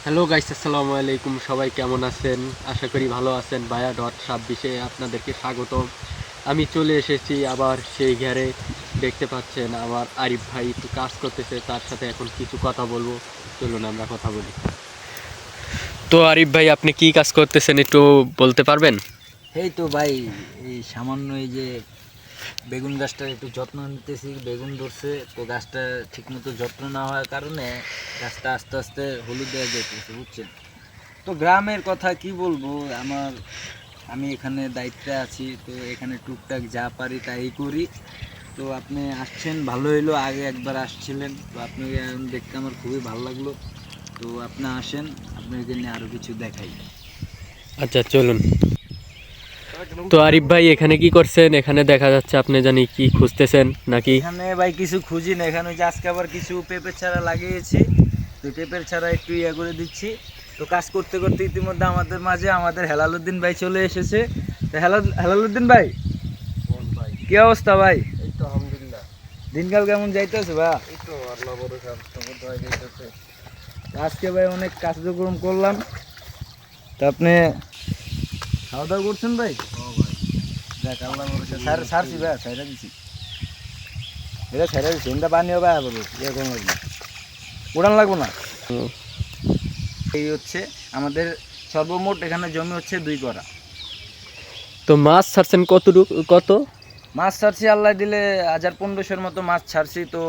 Hello guys, আসসালামু আলাইকুম। সবাই কেমন আছেন? আশা করি ভালো আছেন। ভায়া.26-এ আপনাদেরকে স্বাগতম। আমি চলে এসেছি আবার সেই ঘরে। দেখতে পাচ্ছেন আমার আরিফ ভাই একটু কাজ করতেছে, তার সাথে এখন কিছু কথা বলবো। চলুন আমরা কথা বলি। তো আরিফ ভাই, আপনি কি কাজ করতেছেন একটু বলতে পারবেন? এই তো ভাই, এই সামান্য এই যে বেগুন গাছটার একটু যত্ন নিতেছি। বেগুন ধরছে তো গাছটা ঠিকমতো যত্ন না হওয়ার কারণে গাছটা আস্তে আস্তে হলুদ হয়ে যেতেছে, বুঝছেন? তো গ্রামের কথা কি বলবো, আমি এখানে দায়িত্বে আছি, তো এখানে টুকটাক যা পারি তাই করি। তো আপনি আসছেন, ভালো হইলো। আগে একবার আসছিলেন, তো আপনাকে দেখতে আমার খুবই ভালো লাগলো। তো আপনি আসেন, আপনাকে নিয়ে আরও কিছু দেখাই। আচ্ছা, চলুন। তো আরিফ ভাই, এখানে কি করছেন? এখানে দেখা যাচ্ছে আপনি জানি কি খুঁজতেছেন নাকি? এখানে ভাই কিছু খুঁজি না, এখানে যে আজকে আবার কিছু পেঁপের চারা লাগিয়েছি, তো পেঁপের চারা একটু করে দিচ্ছি। তো কাজ করতে করতে ইতিমধ্যে আমাদের মাঝে আমাদের হেলালুদ্দিন ভাই চলে এসেছে। তো হেলালুদ্দিন ভাই, কি অবস্থা ভাই? এই তো আলহামদুলিল্লাহ। দিনকাল কেমন যাইতেছে ভাই? এই তো আল্লাহ ভরসা সমুদ্র হয়ে যাইতেছে। আজকে ভাই অনেক কার্যক্রম করলাম। তো আপনি খাওয়া দাওয়া করছেন ভাই? ও ভাই, দেখ আল্লাহ ভরসা সারছি ভাই, সাইরা দিছি, এটা সাইরা দিছি। এটা পানি হবে আবার ইয়ে কোনো লাগবে না, উড়ান লাগবো না। এই হচ্ছে আমাদের সর্বমোট এখানে জমি হচ্ছে 2 করা। তো মাছ ছাড়ছেন কত? মাছ ছাড়ছি আল্লাহ দিলে 1000-1500-এর মতো মাছ ছাড়ছি। তো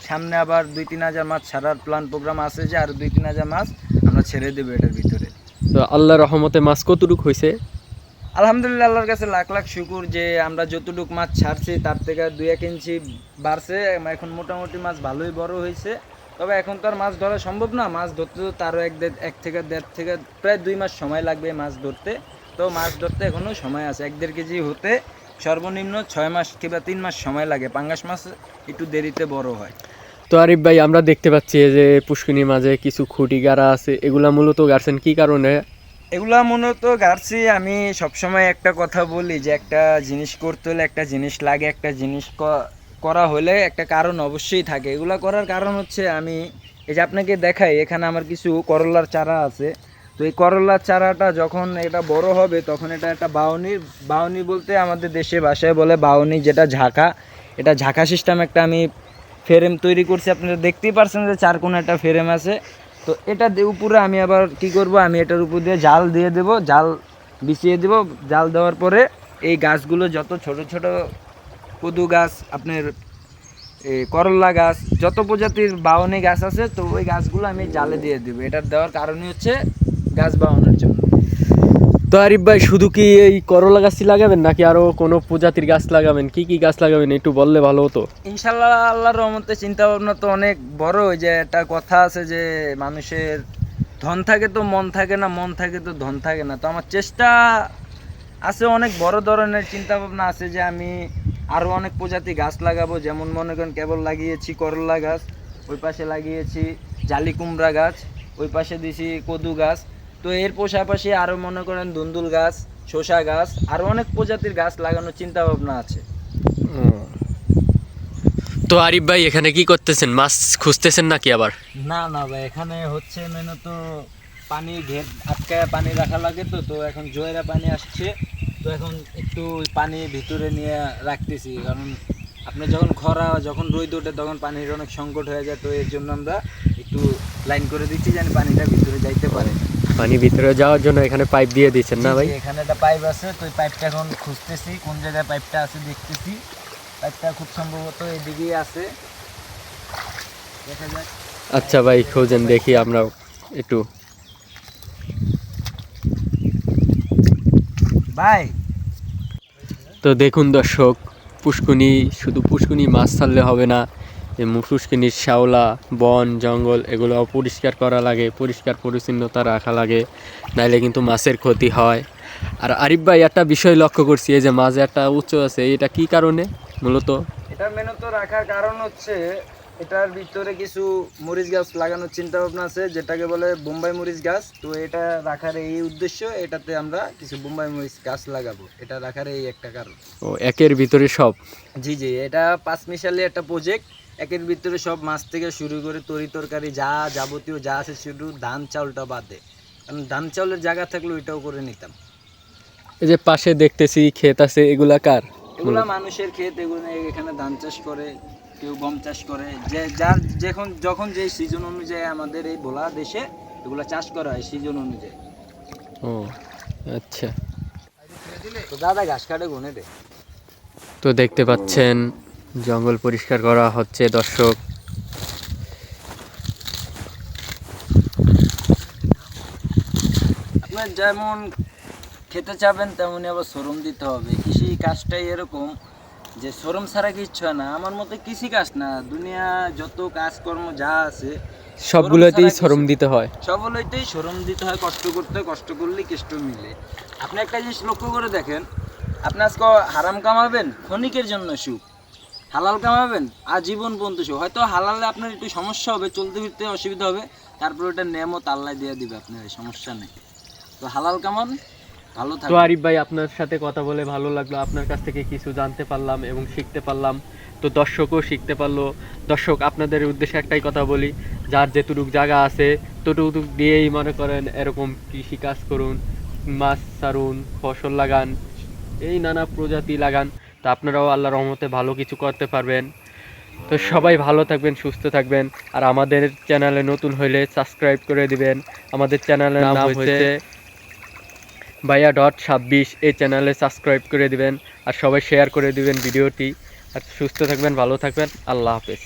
সামনে আবার 2-3 হাজার মাছ ছাড়ার প্ল্যান প্রোগ্রাম আছে, যে আর 2-3 হাজার মাছ আমরা ছেড়ে দেবো এটার ভিতরে। তো আল্লাহর রহমতে মাছ কতটুক হয়েছে? আলহামদুলিল্লাহ, আল্লাহর কাছে লাখ লাখ শুকুর যে আমরা যতটুকু মাছ ছাড়ছি তার থেকে 2-1 ইঞ্চি বাড়ছে। এখন মোটামুটি মাছ ভালোই বড় হয়েছে। তবে এখন তো আর মাছ ধরা সম্ভব না, মাছ ধরতে তো তারও এক থেকে দেড় থেকে প্রায় 2 মাস সময় লাগবে মাছ ধরতে। তো মাছ ধরতে এখনও সময় আছে, 1-1.5 কেজি হতে সর্বনিম্ন 6 মাস কিংবা 3 মাস সময় লাগে। পাঙ্গাস মাছ একটু দেরিতে বড় হয়। তো আরিফ ভাই, আমরা দেখতে পাচ্ছি এই যে পুষ্কিনীর মাঝে কিছু খুঁটি গাড়া আছে, এগুলা মূলত গাড়ছেন কি কারণে? এগুলা মূলত গাড়ছি, আমি সবসময় একটা কথা বলি যে একটা জিনিস করতে হলে একটা জিনিস লাগে, একটা জিনিস করা হলে একটা কারণ অবশ্যই থাকে। এগুলা করার কারণ হচ্ছে, আমি এই যে আপনাকে দেখাই, এখানে আমার কিছু করলার চারা আছে। তো এই করলার চারাটা যখন এটা বড় হবে তখন এটা একটা বাউনি বলতে আমাদের দেশে ভাষায় বলে বাউনি, যেটা ঝাঁকা। এটা ঝাঁকা সিস্টেম একটা আমি ফ্রেম তৈরি করছি। আপনারা দেখতেই পারছেন যে 4 কোণে একটা ফ্রেম আছে। তো এটা উপরে আমি আবার কি করব, আমি এটার উপর দিয়ে জাল দিয়ে দেব, জাল বিছিয়ে দেব। জাল দেওয়ার পরে এই গাছগুলো যত ছোট ছোট কদু গাছ, আপনার করলা গাছ, যত প্রজাতির বাওনি গাছ আছে, তো ওই গাছগুলো আমি জালে দিয়ে দেবো। এটার দেওয়ার কারণই হচ্ছে গাছ বাওয়ানোর জন্য। তো আরিফ ভাই, শুধু কি এই করলা গাছই লাগাবেন নাকি আরো কোনো প্রজাতির গাছ লাগাবেন? কি কি গাছ লাগাবেন একটু বললে ভালো হতো। ইনশাল্লাহ, আল্লাহর রহমতে চিন্তা ভাবনা তো অনেক বড়। ওই যে একটা কথা আছে যে মানুষের ধন থাকে তো মন থাকে না, মন থাকে তো ধন থাকে না। তো আমার চেষ্টা আছে, অনেক বড় ধরনের চিন্তা ভাবনা আছে যে আমি আরও অনেক প্রজাতি গাছ লাগাবো। যেমন মনে করেন কেবল লাগিয়েছি করলা গাছ, ওই পাশে লাগিয়েছি জালি কুমড়া গাছ, ওই পাশে দিয়েছি কদু গাছ। তো এর পাশাপাশি আরও মনে করেন ধুন্দুল গাছ, শসা গাছ, আরও অনেক প্রজাতির গাছ লাগানোর চিন্তা ভাবনা আছে। তো আরিফ ভাই, এখানে কি করতেছেন? মাছ খুঁজতেছেন নাকি আবার? না না ভাই, এখানে হচ্ছে মেনত পানি ঘের আটকায় পানি রাখা লাগে। তো তো এখন জোয়ারা পানি আসছে, তো এখন একটু পানি ভিতরে নিয়ে রাখতেছি। কারণ আপনি যখন খরা, যখন রোদ ওঠে তখন পানির অনেক সংকট হয়ে যায়। তো এর জন্য আমরা একটু লাইন করে দিচ্ছি যেন পানিটা ভিতরে যাইতে পারে। পানি ভিতরে যাওয়ার জন্য এখানে পাইপ দিয়ে দিচ্ছেন না ভাই? এখানে একটা পাইপ আছে, তো ওই পাইপটা এখন খুঁজতেছি কোন জায়গায় পাইপটা আছে, দেখতেছি। পাইপটা খুব সম্ভবত এদিকেই আছে, দেখা যাক। আচ্ছা ভাই, খোঁজেন, দেখি আমরা একটু। ভাই তো দেখুন দর্শক, পুষ্কুনি, শুধু পুষ্কুনি মাছ ছাড়লে হবে না, যে পুষ্কুনির শ্যাওলা, বন জঙ্গল এগুলো পরিষ্কার করা লাগে, পরিষ্কার পরিচ্ছন্নতা রাখা লাগে, নাইলে কিন্তু মাছের ক্ষতি হয়। আর আরিফ ভাই, একটা বিষয় লক্ষ্য করছি, এই যে মাঝে একটা উচ্চ আছে, এটা কি কারণে মূলত? এটা মেনত রাখার কারণ হচ্ছে, এটার ভিতরে কিছু মরিচ গাছ লাগানোর চিন্তা ভাবনা আছে, যেটাকে বলে বোম্বাই মরিচ গাছ। তো এটা রাখার এই উদ্দেশ্য, এটাতে আমরা কিছু বোম্বাই মরিচ গাছ লাগাবো, এটা রাখার এই একটা কারণ। ও, একের ভিতরে সব? জি জি, এটা পাঁচমিশালি একটা প্রজেক্ট। একের ভিতরে সব মাছ থেকে শুরু করে তরি তরকারি যা যাবতীয় যা আছে শুধু ধান চাউলটা বাদে, কারণ ধান চাউলের জায়গা থাকলে ওইটাও করে নিতাম। এই যে পাশে দেখতেছি ক্ষেত আছে, এগুলা কার? এগুলা মানুষের ক্ষেত, এগুলো এখানে ধান চাষ করে, কেউ গম চাষ করে, যে যার যখন যে সিজন অনুযায়ী আমাদের এই ভোলা দেশে এগুলা চাষ করা হয় সিজন অনুযায়ী। ও আচ্ছা। তো দাদা ঘাস কাটে গুনে দে। তো দেখতে পাচ্ছেন জঙ্গল পরিষ্কার করা হচ্ছে দর্শক। আপনার যেমন খেতে চাবেন তেমনই আবার শ্রম দিতে হবে। কৃষি কাজটাই এরকম যে শ্রম ছাড়া কিচ্ছু হয় না। আমার মতে কৃষি কাজ না, দুনিয়া যত কাজকর্ম যা আছে সবগুলোতেই শ্রম দিতে হয়। সবগুলোতেই শ্রম দিতে হয়, কষ্ট করতে হয়, কষ্ট করলেই কেষ্ট মিলে। আপনি একটা জিনিস লক্ষ্য করে দেখেন, আপনি আজকে হারাম কামাবেন ক্ষণিকের জন্য সুখ, হালাল কামাবেন আজীবন পর্যন্ত সুখ। হয়তো হালালে আপনার একটু সমস্যা হবে, চলতে ফিরতে অসুবিধা হবে, তারপর ওটা নেমত আল্লাহ দিয়ে দিবে, আপনার সমস্যা নেই। তো হালাল কামান, ভালো তো থাকবেন। আরিফ ভাই, আপনার সাথে কথা বলে ভালো লাগলো, আপনার কাছ থেকে কিছু জানতে পারলাম এবং শিখতে পারলাম। তো দর্শকও শিখতে পারলো। দর্শক, আপনাদের উদ্দেশ্যে একটাই কথা বলি, যার যেটুক জায়গা আছে ততটুক দিয়েই মনে করেন এরকম কৃষি কাজ করুন, মাছ ছাড়ুন, ফসল লাগান, এই নানা প্রজাতি লাগান। তো আপনারাও আল্লাহর রহমতে ভালো কিছু করতে পারবেন। তো সবাই ভালো থাকবেন, সুস্থ থাকবেন। আর আমাদের চ্যানেলে নতুন হইলে সাবস্ক্রাইব করে দিবেন। আমাদের চ্যানেলের নাম হচ্ছে ভাইয়া.26। এই চ্যানেলে সাবস্ক্রাইব করে দিবেন আর সবাই শেয়ার করে দিবেন ভিডিওটি। আর সুস্থ থাকবেন, ভালো থাকবেন। আল্লাহ হাফেজ।